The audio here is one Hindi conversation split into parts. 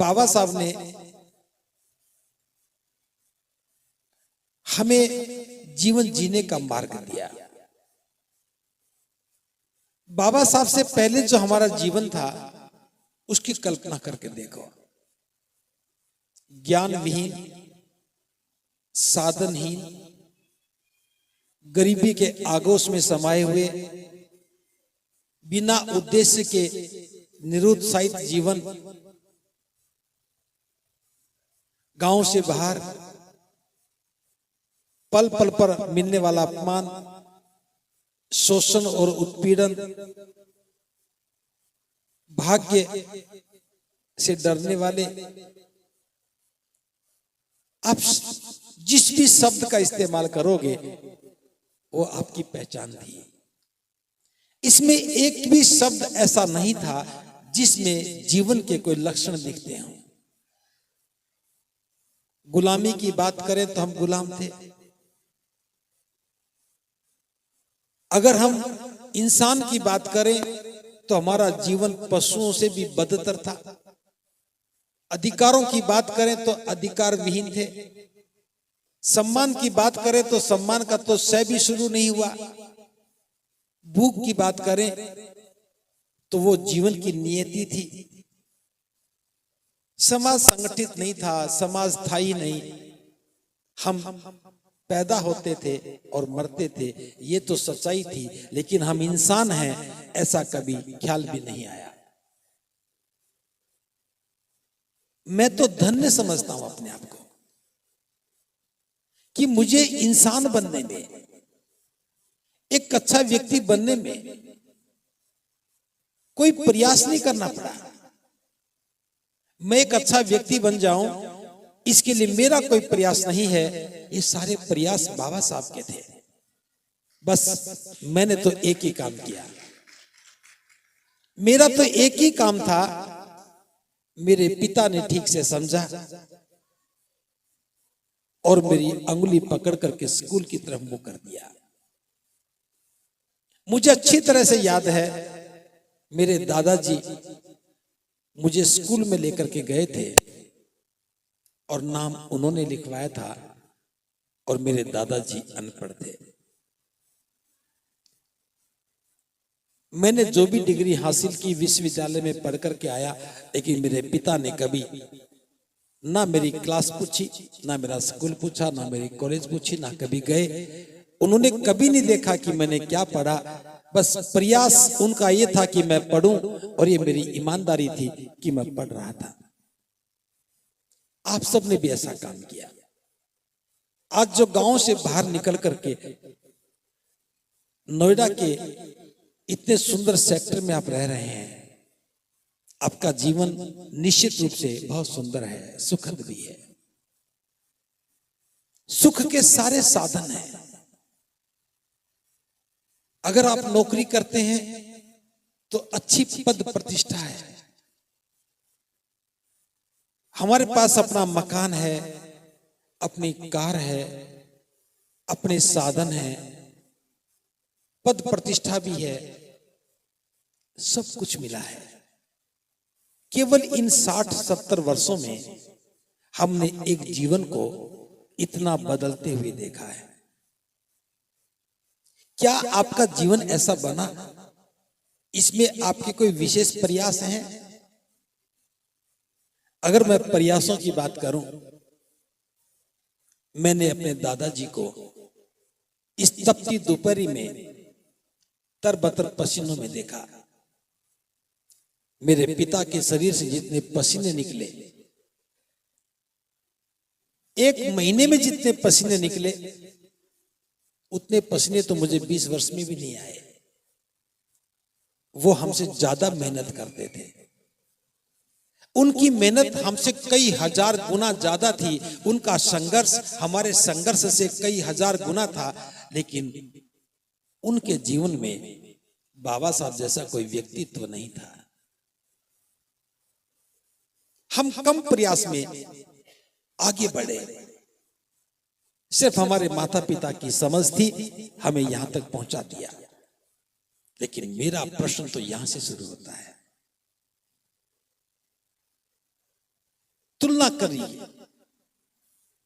बाबा साहब ने हमें जीवन जीने का मार्ग दिया। बाबा साहब से पहले जो हमारा जीवन था उसकी कल्पना करके देखो। ज्ञान विहीन, साधनहीन, गरीबी के आगोश में समाये हुए, बिना उद्देश्य के निरुत्साहित जीवन, गांव से बाहर, पल पल पर मिलने वाला अपमान, शोषण और उत्पीड़न, भाग्य से डरने वाले, आप जिस भी शब्द का इस्तेमाल करोगे वो आपकी पहचान थी। इसमें एक भी शब्द ऐसा नहीं था जिसमें जीवन के कोई लक्षण दिखते हों। गुलामी की बात करें तो हम गुलाम थे। अगर हम इंसान की बात करें तो हमारा जीवन पशुओं से भी बदतर था। अधिकारों की बात करें तो अधिकार विहीन थे। सम्मान की बात करें तो सम्मान का तो सह भी शुरू नहीं हुआ। भूख की बात करें तो वो जीवन की नियति थी। समाज संगठित नहीं था, समाज था ही नहीं। हम पैदा होते थे और मरते थे, ये तो सच्चाई थी, लेकिन हम इंसान हैं ऐसा कभी ख्याल भी नहीं आया। मैं तो धन्य समझता हूं अपने आप को कि मुझे इंसान बनने में, एक अच्छा व्यक्ति बनने में कोई प्रयास नहीं करना पड़ा। मैं एक अच्छा व्यक्ति बन जाऊं इसके लिए मेरा कोई प्रयास नहीं है। ये सारे प्रयास बाबा साहब के थे। बस मैंने तो एक ही काम किया। मेरा तो एक ही काम था, मेरे पिता ने ठीक से समझा और मेरी अंगुली पकड़ करके स्कूल की तरफ मुंह कर दिया। मुझे अच्छी तरह से याद है, मेरे दादाजी मुझे स्कूल में लेकर के गए थे और नाम उन्होंने लिखवाया था और मेरे दादाजी अनपढ़ थे। मैंने जो भी डिग्री हासिल की विश्वविद्यालय में पढ़ करके आया, लेकिन मेरे पिता ने कभी ना मेरी क्लास पूछी, ना मेरा स्कूल पूछा, ना मेरी कॉलेज पूछी, ना कभी गए। उन्होंने कभी नहीं देखा कि मैंने क्या पढ़ा। बस प्रयास उनका ये था कि मैं पढ़ूं और ये मेरी ईमानदारी थी कि मैं पढ़ रहा था। आप सब ने भी ऐसा काम किया। आज जो गांव से बाहर निकल करके नोएडा के इतने सुंदर सेक्टर में आप रह रहे हैं, आपका जीवन निश्चित रूप से बहुत सुंदर है, सुखद भी है। सुख के सारे साधन हैं। अगर आप नौकरी करते हैं तो अच्छी पद प्रतिष्ठा है। हमारे पास अपना मकान है, अपनी कार है, अपने साधन है, पद प्रतिष्ठा भी है, सब कुछ मिला है। केवल इन 60-70 वर्षों में हमने एक जीवन को इतना बदलते हुए देखा है। क्या आपका जीवन ऐसा बना? इसमें आपके कोई विशेष प्रयास हैं? अगर मैं प्रयासों की बात करूं, मैंने अपने दादाजी को इस तपती दोपहरी में तरबतर पसीनों में देखा। मेरे पिता के शरीर से जितने पसीने निकले, एक महीने में जितने पसीने निकले, उतने पसीने तो मुझे 20 वर्ष में भी नहीं आए। वो हमसे ज्यादा मेहनत करते थे। उनकी मेहनत हमसे कई हजार गुना ज्यादा थी। उनका संघर्ष हमारे संघर्ष से कई हजार गुना था। लेकिन उनके जीवन में बाबा साहब जैसा कोई व्यक्तित्व नहीं था। हम कम प्रयास में आगे बढ़े। सिर्फ हमारे माता पिता की समझ थी, हमें यहां तक पहुंचा दिया। लेकिन मेरा प्रश्न तो यहां से शुरू होता है, तुलना करिए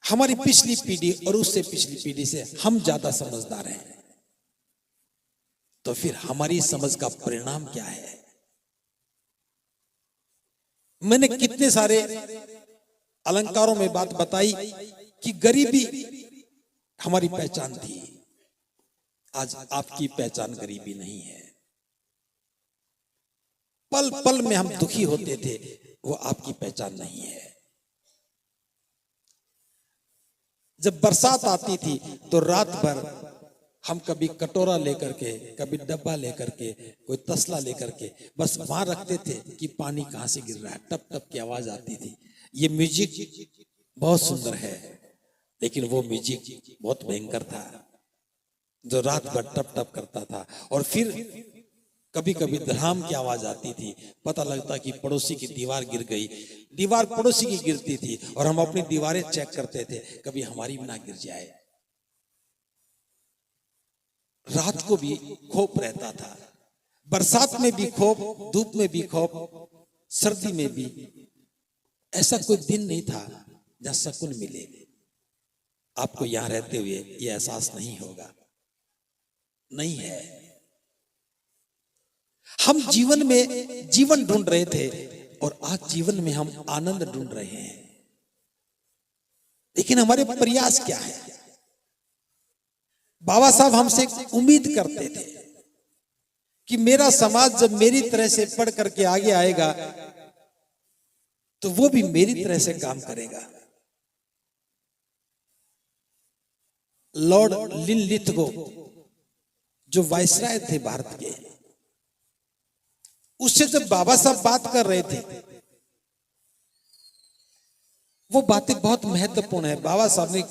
हमारी पिछली पीढ़ी और उससे पिछली पीढ़ी से, हम ज्यादा समझदार हैं, तो फिर हमारी समझ का परिणाम क्या है? मैंने कितने सारे अलंकारों में बात बताई कि गरीबी हमारी पहचान थी। आज आपकी पहचान गरीबी नहीं है। पल पल में हम दुखी होते थे, वो आपकी पहचान नहीं है। जब बरसात आती थी तो रात भर हम कभी कटोरा लेकर के, कभी डब्बा लेकर के, कोई तसला लेकर के बस वहां रखते थे कि पानी कहां से गिर रहा है, टप टप की आवाज आती थी। ये म्यूजिक बहुत सुंदर है, लेकिन वो म्यूजिक बहुत भयंकर था जो रात भर टप टप करता था। और फिर कभी कभी धड़ाम की आवाज आती थी, पता लगता कि पड़ोसी की दीवार गिर गई। दीवार पड़ोसी की गिरती थी और हम अपनी दीवारें चेक करते थे, कभी हमारी भी ना गिर जाए। रात को भी खौफ रहता था, बरसात में भी खौफ, धूप में भी खौफ, सर्दी में भी। ऐसा कोई दिन नहीं था जहां सुकून मिले। आपको यहां रहते हुए यह एहसास नहीं होगा, नहीं है। हम जीवन में जीवन ढूंढ रहे थे और आज जीवन में हम आनंद ढूंढ रहे हैं, लेकिन हमारे प्रयास क्या है? बाबा साहब हमसे उम्मीद करते थे कि मेरा समाज जब मेरी तरह से पढ़ करके आगे आएगा तो वो भी मेरी तरह से काम करेगा। लॉर्ड लिनलिथगो जो वायसराय थे भारत के, उससे जब बाबा साहब बात कर रहे थे, वो बातें बहुत महत्वपूर्ण है। बाबा साहब ने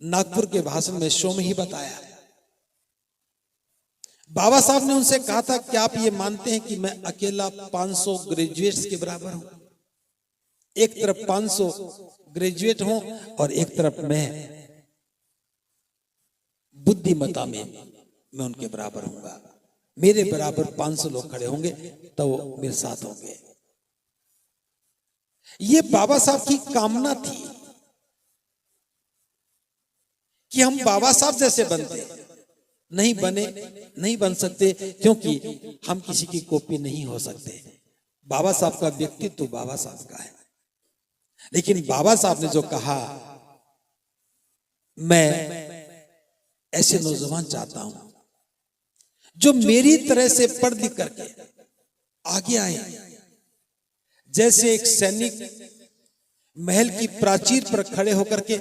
नागपुर के भाषण में शो में ही बताया। बाबा साहब ने उनसे कहा था कि आप ये मानते हैं कि मैं अकेला 500 ग्रेजुएट्स के बराबर हूं? एक तरफ 500 ग्रेजुएट हूं और एक तरफ मैं बुद्धिमत्ता में मैं उनके बराबर हूंगा। मेरे बराबर 500 लोग खड़े होंगे तो वो मेरे साथ होंगे। ये बाबा साहब की कामना थी कि हम बाबा साहब जैसे बनते। नहीं बने, नहीं बन सकते, क्योंकि हम किसी की कॉपी नहीं हो सकते। बाबा साहब का व्यक्तित्व तो बाबा साहब का है, लेकिन बाबा साहब ने जो कहा, मैं ऐसे नौजवान चाहता हूं जो मेरी तरह से पढ़ लिख करके आगे आए। जैसे एक सैनिक महल की प्राचीर पर खड़े होकर के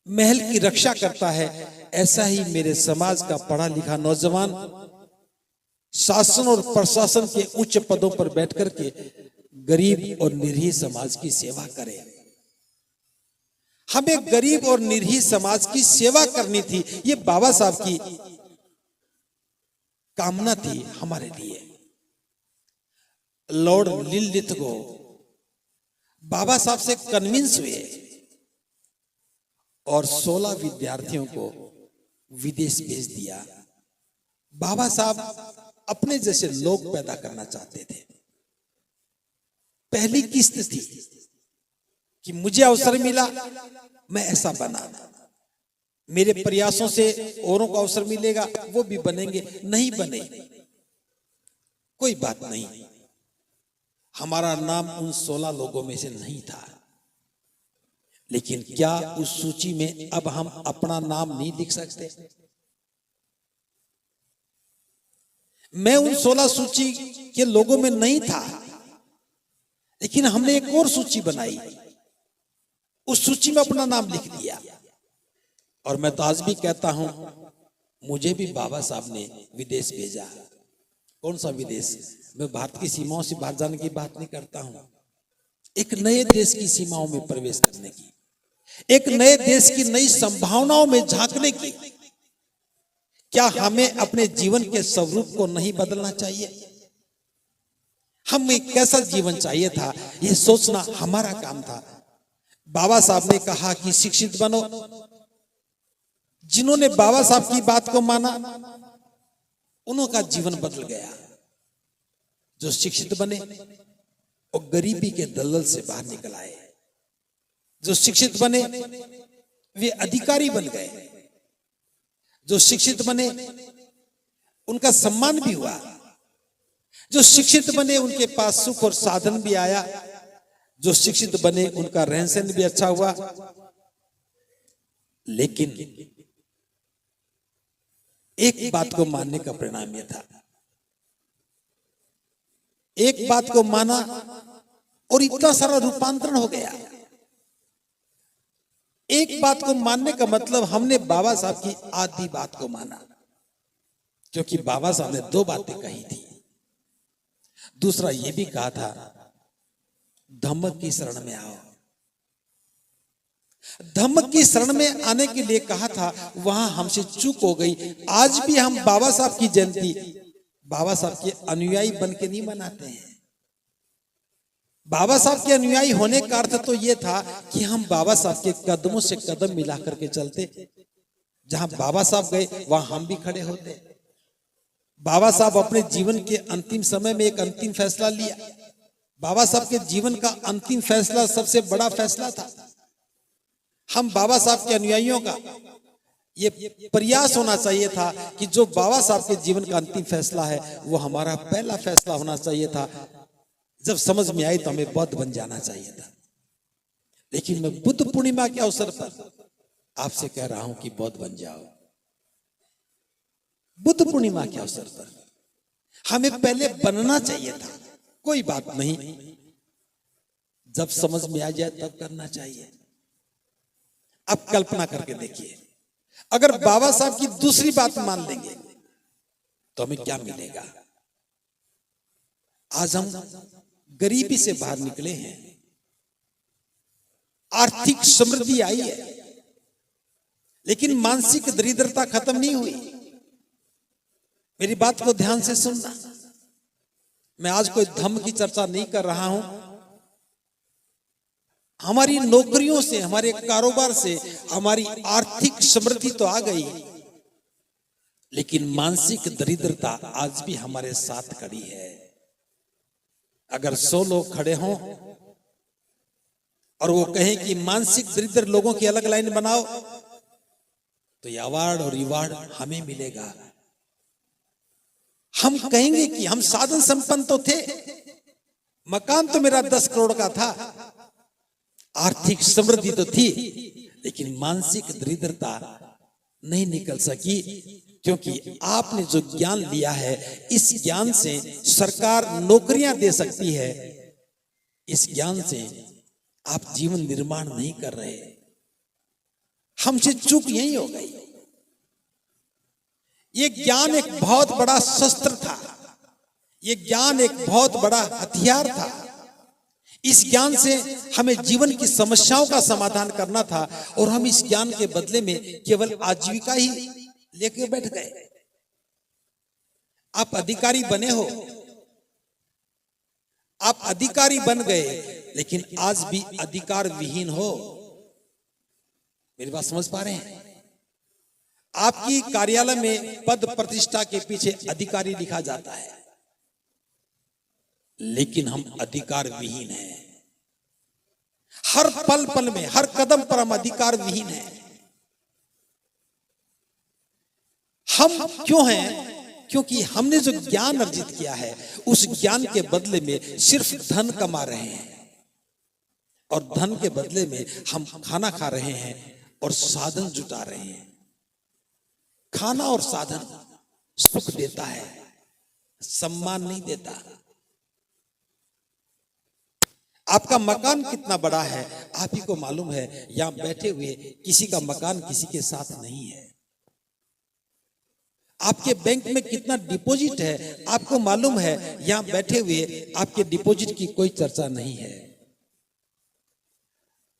महल की रक्षा करता है, ऐसा ही मेरे समाज का पढ़ा लिखा नौजवान शासन और प्रशासन के उच्च पदों पर बैठ करके गरीब और निरीह समाज की सेवा करे। हमें गरीब और निरीह समाज की सेवा करनी थी, ये बाबा साहब की कामना थी हमारे लिए। लॉर्ड लिनलिथगो बाबा साहब से कन्विंस हुए और 16 विद्यार्थियों को विदेश भेज दिया। बाबा साहब अपने जैसे लोग पैदा करना चाहते थे। पहली किस्त थी कि मुझे अवसर मिला, मैं ऐसा बना। मेरे प्रयासों से औरों को अवसर मिलेगा, वो भी बनेंगे। नहीं बने, कोई बात नहीं। हमारा नाम उन 16 लोगों में से नहीं था, लेकिन क्या उस सूची में अब हम अपना नाम नहीं लिख सकते? मैं उन 16 सूची के लोगों में नहीं था, लेकिन हमने एक और सूची बनाई, उस सूची में अपना नाम लिख दिया। और मैं तो आज भी कहता हूं, मुझे भी बाबा साहब ने विदेश भेजा। कौन सा विदेश? मैं भारत की सीमाओं से बाहर जाने की बात नहीं करता हूं, एक नए देश की सीमाओं में प्रवेश करने की, एक नए देश की नई संभावनाओं में झांकने की। क्या हमें अपने जीवन के स्वरूप को नहीं बदलना चाहिए? हमें कैसा जीवन चाहिए था, यह सोचना हमारा काम था। बाबा साहब ने कहा कि शिक्षित बनो। जिन्होंने बाबा साहब की बात को माना, उनका जीवन बदल गया। जो शिक्षित बने और गरीबी के दलदल से बाहर निकल आए। जो शिक्षित बने वे अधिकारी बन गए, जो शिक्षित बने उनका सम्मान भी हुआ, जो शिक्षित बने उनके पास सुख और साधन भी आया, जो शिक्षित बने उनका रहन सहन भी अच्छा हुआ। लेकिन एक बात को मानने का परिणाम यह था, एक बात को माना और इतना सारा रूपांतरण हो गया। एक बात को मानने का मतलब हमने बाबा साहब की आधी बात को माना, क्योंकि बाबा साहब ने दो बातें कही थी। दूसरा यह भी कहा था, धम्म की शरण में आओ। धम्म की शरण में आने के लिए कहा था, वहां हमसे चूक हो गई। आज भी हम बाबा साहब की जयंती बाबा साहब के अनुयायी बन के नहीं मनाते हैं। बाबा साहब के अनुयायी होने का अर्थ तो यह था कि हम बाबा साहब के कदमों से कदम मिला करके चलते, जहां बाबा साहब गए वहां हम भी खड़े होते। बाबा साहब अपने जीवन के अंतिम समय में एक अंतिम फैसला लिया। बाबा साहब के जीवन का अंतिम फैसला सबसे बड़ा फैसला था। हम बाबा साहब के अनुयायियों का ये प्रयास होना चाहिए था कि जो बाबा साहब के जीवन का अंतिम फैसला है वो हमारा पहला फैसला होना चाहिए था। जब समझ में आई तो हमें बौद्ध बन जाना चाहिए था। लेकिन मैं बुद्ध पूर्णिमा के अवसर पर आपसे कह रहा हूं कि बौद्ध बन जाओ। बुद्ध पूर्णिमा के अवसर पर हमें पहले बनना चाहिए था। कोई बात नहीं, जब समझ में आ जाए तब करना चाहिए। अब कल्पना करके देखिए, अगर बाबा साहब की दूसरी बात मान लेंगे तो हमें क्या मिलेगा। आज हम गरीबी से बाहर निकले हैं, आर्थिक समृद्धि आई है, लेकिन मानसिक दरिद्रता खत्म नहीं हुई। मेरी बात को ध्यान से सुनना। मैं आज कोई धर्म की चर्चा नहीं कर रहा हूं। हमारी नौकरियों से, हमारे कारोबार से हमारी आर्थिक समृद्धि तो आ गई, लेकिन मानसिक दरिद्रता आज भी हमारे साथ खड़ी है। अगर 100 लोग खड़े हों और वो कहें कि मानसिक दरिद्र लोगों की अलग लाइन बनाओ, तो ये अवार्ड और रिवार्ड हमें मिलेगा। हम कहेंगे कि हम साधन संपन्न तो थे, मकान तो मेरा 10 करोड़ का था, आर्थिक समृद्धि तो थी, लेकिन मानसिक दरिद्रता नहीं निकल सकी। क्योंकि आपने जो ज्ञान लिया है, इस ज्ञान से सरकार नौकरियां दे सकती है, इस ज्ञान से आप जीवन निर्माण नहीं कर रहे। हमसे चूक यही हो गई। ये ज्ञान एक बहुत बड़ा शस्त्र था, ये ज्ञान एक बहुत बड़ा हथियार था। इस ज्ञान से हमें जीवन की समस्याओं का समाधान करना था, और हम इस ज्ञान के बदले में केवल आजीविका ही लेके बैठ गए। आप अधिकारी बने हो, आप अधिकारी बन गए, लेकिन आज भी अधिकार विहीन हो। मेरी बात समझ पा रहे हैं? आपकी कार्यालय में पद प्रतिष्ठा के पीछे अधिकारी लिखा जाता है, लेकिन हम अधिकार विहीन हैं। हर पल पल में, हर कदम पर हम अधिकार विहीन हैं। हम क्यों हैं? क्योंकि हमने जो ज्ञान अर्जित किया है, उस ज्ञान के बदले में सिर्फ धन कमा रहे हैं, और धन के बदले में हम खाना खा रहे हैं और साधन जुटा रहे हैं। खाना और साधन सुख देता है, सम्मान नहीं देता। आपका मकान कितना बड़ा है आप ही को मालूम है। यहां बैठे हुए किसी का मकान किसी के साथ नहीं है। आपके बैंक में कितना डिपॉजिट है आपको मालूम है। यहां बैठे हुए आपके डिपॉजिट की कोई चर्चा नहीं है।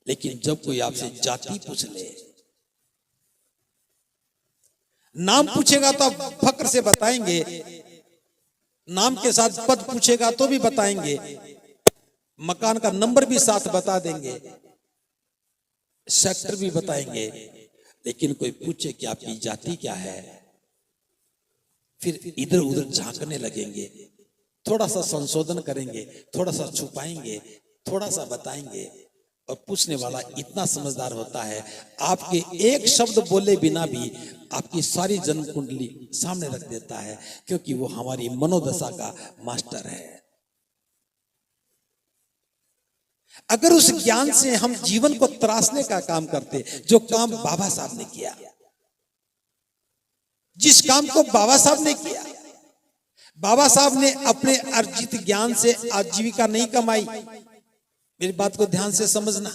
लेकिन जब कोई आपसे जाति पूछ ले, नाम पूछेगा तो आप फक्र से बताएंगे, नाम के साथ पद पूछेगा तो भी बताएंगे, मकान का नंबर भी साथ बता देंगे, सेक्टर भी बताएंगे। लेकिन कोई पूछे कि आपकी जाति क्या है, फिर इधर उधर झांकने लगेंगे। थोड़ा सा संशोधन करेंगे, थोड़ा सा छुपाएंगे, थोड़ा सा बताएंगे, और पूछने वाला इतना समझदार होता है, आपके एक शब्द बोले बिना भी आपकी सारी जन्म कुंडली सामने रख देता है, क्योंकि वो हमारी मनोदशा का मास्टर है। अगर उस ज्ञान से हम जीवन को तराशने का काम करते, जो काम बाबा साहब ने किया, जिस काम को बाबा साहब ने किया, बाबा साहब ने अपने अर्जित ज्ञान से आजीविका नहीं कमाई। मेरी बात को ध्यान से समझना।